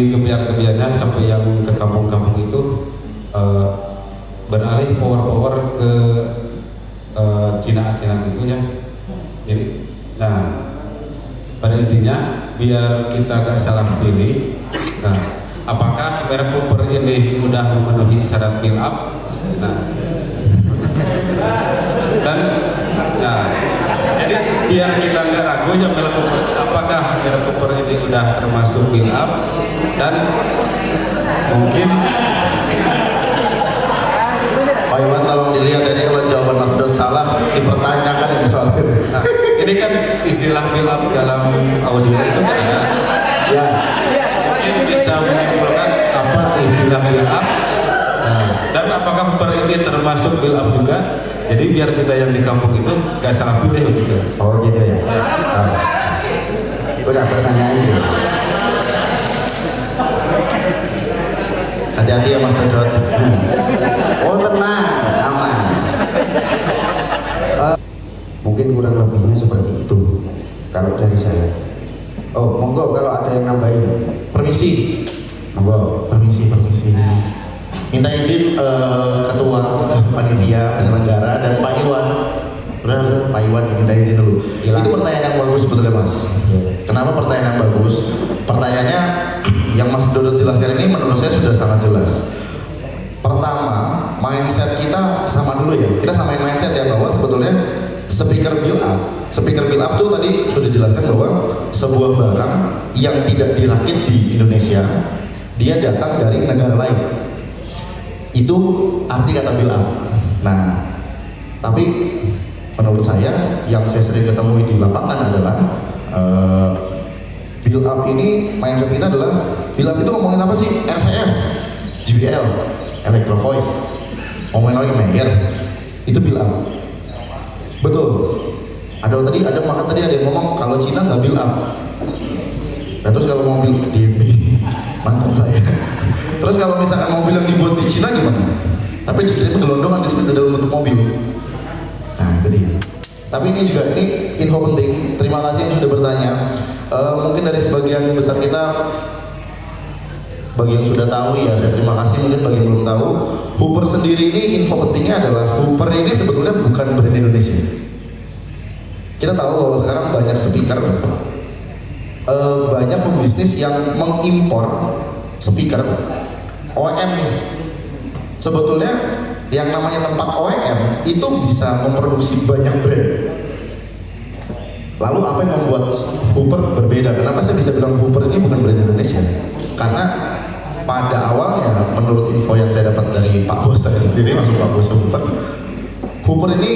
gebiar-gebiarnya sampai yang ke kampung-kampung itu beralih power ke Cina-Cina gitu ya. Jadi, nah pada intinya biar kita gak salah pilih. Nah, apakah merek Cooper ini udah memenuhi syarat build up? Nah, dan nah, jadi biar kita nggak ragu ya merek Cooper, apakah merek Cooper ini udah termasuk build up, dan mungkin Pak Iwan tolong dilihat ini kalau jawaban Mas Dot salah dipertanyakan ini soalnya. nah, ini kan istilah build up dalam audio itu kan ada. Ya. Mungkin bisa menyimpulkan apa istilah build up, nah, dan apakah Cooper ini termasuk build up juga. Jadi biar kita yang di kampung itu gak salah pilih begitu. Oh gitu ya. Udah pertanyaan itu. Hati-hati ya Mas Dot. Oh tenang, aman. Mungkin kurang lebihnya seperti itu kalau dari saya. Oh monggo kalau ada yang nambahin. Permisi, Monggo. permisi. Minta izin ketua panitia penyelenggara dan Pak Iwan. Benar, Pak Iwan minta izin dulu. Gila. Itu pertanyaan yang bagus sebetulnya Mas. Kenapa pertanyaan yang bagus? Pertanyaannya yang Mas Dodot jelaskan ini menurut saya sudah sangat jelas. Pertama, mindset kita sama dulu ya. Kita samain mindset ya bahwa sebetulnya speaker build up tuh tadi sudah dijelaskan bahwa sebuah barang yang tidak dirakit di Indonesia, dia datang dari negara lain. Itu arti kata build up. Nah, tapi menurut saya yang saya sering ketemu di lapangan adalah build up ini mindset kita adalah build up itu ngomongin apa sih? RCF, JBL, Electro Voice, ngomongin lagi Mayer, itu build up. Betul. Ada yang ngomong kalau Cina nggak build up. Nah terus kalau mobil di mantan saya. Terus kalau misalkan mobil yang dibuat di Cina gimana? Tapi dikirim gelondongan di dalam bentuk mobil. Nah itu dia. Tapi ini info penting. Terima kasih yang sudah bertanya. Mungkin dari sebagian besar kita, bagi yang sudah tahu ya saya terima kasih. Mungkin bagi yang belum tahu, Hooper sendiri ini info pentingnya adalah Hooper ini sebetulnya bukan brand Indonesia. Kita tahu bahwa sekarang banyak speaker, banyak pebisnis yang mengimpor speaker OEM. Sebetulnya yang namanya tempat OEM itu bisa memproduksi banyak brand. Lalu apa yang membuat Hooper berbeda? Kenapa saya bisa bilang Hooper ini bukan brand Indonesia? Karena pada awalnya menurut info yang saya dapat dari Pak Bos saya sendiri, masuk Pak Bos Hooper ini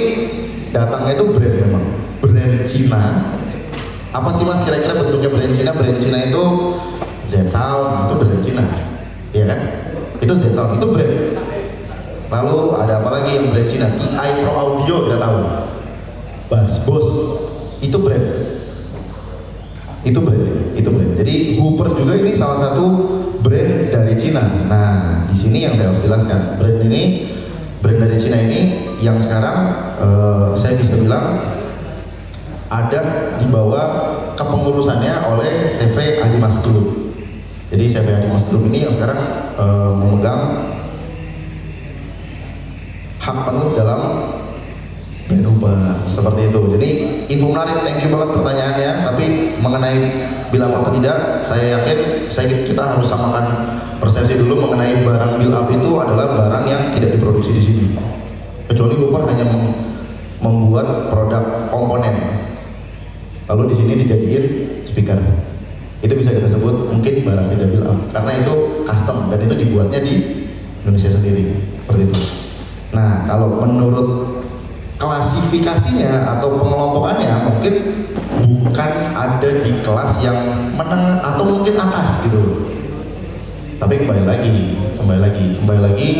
datangnya itu brand memang brand Cina. Apa sih Mas kira-kira bentuknya brand Cina? Brand Cina itu Z-Sound, itu brand Cina, ya kan? Itu Z-Sound, itu brand. Lalu ada apa lagi yang brand Cina? TI Pro Audio, kita tahu. Bass Bose, itu brand. Itu brand. Jadi Hooper juga ini salah satu brand dari Cina. Nah, di sini yang saya harus jelaskan, brand dari Cina ini yang sekarang saya bisa bilang ada di bawah kepengurusannya oleh CV Adi Mas Group. Jadi CV Adi Mas Group ini yang sekarang memegang hak penuh dalam brand Hooper seperti itu. Jadi info menarik, thank you banget pertanyaannya. Tapi mengenai build up apa tidak, saya yakin kita harus samakan persepsi dulu mengenai barang build up itu adalah barang yang tidak diproduksi di sini. Kecuali Hooper hanya membuat produk komponen, lalu di sini dijadiin speaker. Itu bisa kita sebut mungkin barang tidak build up karena itu custom dan itu dibuatnya di Indonesia sendiri, seperti itu. Nah, kalau menurut klasifikasinya atau pengelompokannya mungkin bukan ada di kelas yang menengah atau mungkin atas gitu. Tapi kembali lagi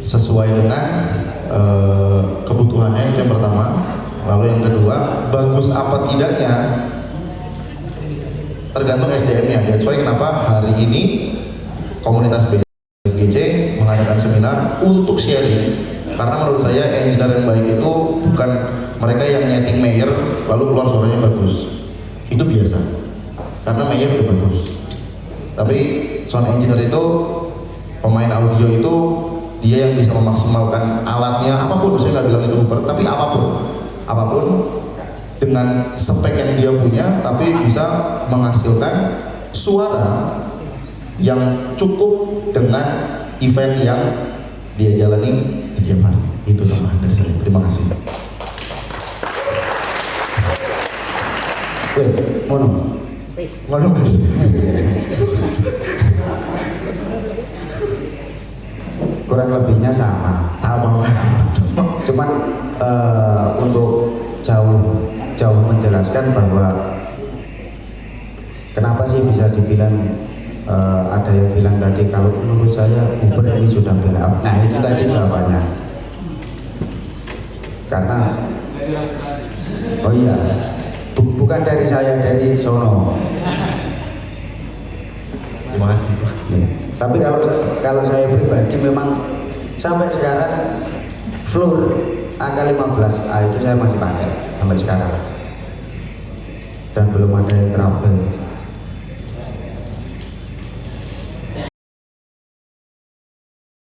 sesuai dengan kebutuhannya, itu yang pertama. Lalu yang kedua, bagus apa tidaknya tergantung SDM-nya. That's why kenapa hari ini komunitas BSGC mengadakan seminar untuk sharing. Karena menurut saya engineer yang baik itu bukan mereka yang nyeting Mayer lalu keluar suaranya bagus. Itu biasa. Karena Mayer udah bagus. Tapi sound engineer itu, pemain audio itu dia yang bisa memaksimalkan alatnya, apapun, saya nggak bilang itu Hooper, tapi apapun dengan spek yang dia punya, tapi bisa menghasilkan suara yang cukup dengan event yang dia jalani setiap hari. Itu teman dari saya. Terima kasih. Wes, ngono mas. Kurang lebihnya sama cuman untuk jauh menjelaskan bahwa kenapa sih bisa dibilang ada yang bilang tadi kalau menurut saya Uber ini sudah build up. Nah itu tadi jawabannya. Karena oh iya, bukan dari saya, dari sono. Terima kasih. Tapi kalau saya pribadi memang sampai sekarang floor angka 15 itu saya masih pakai sampai sekarang dan belum ada yang trouble.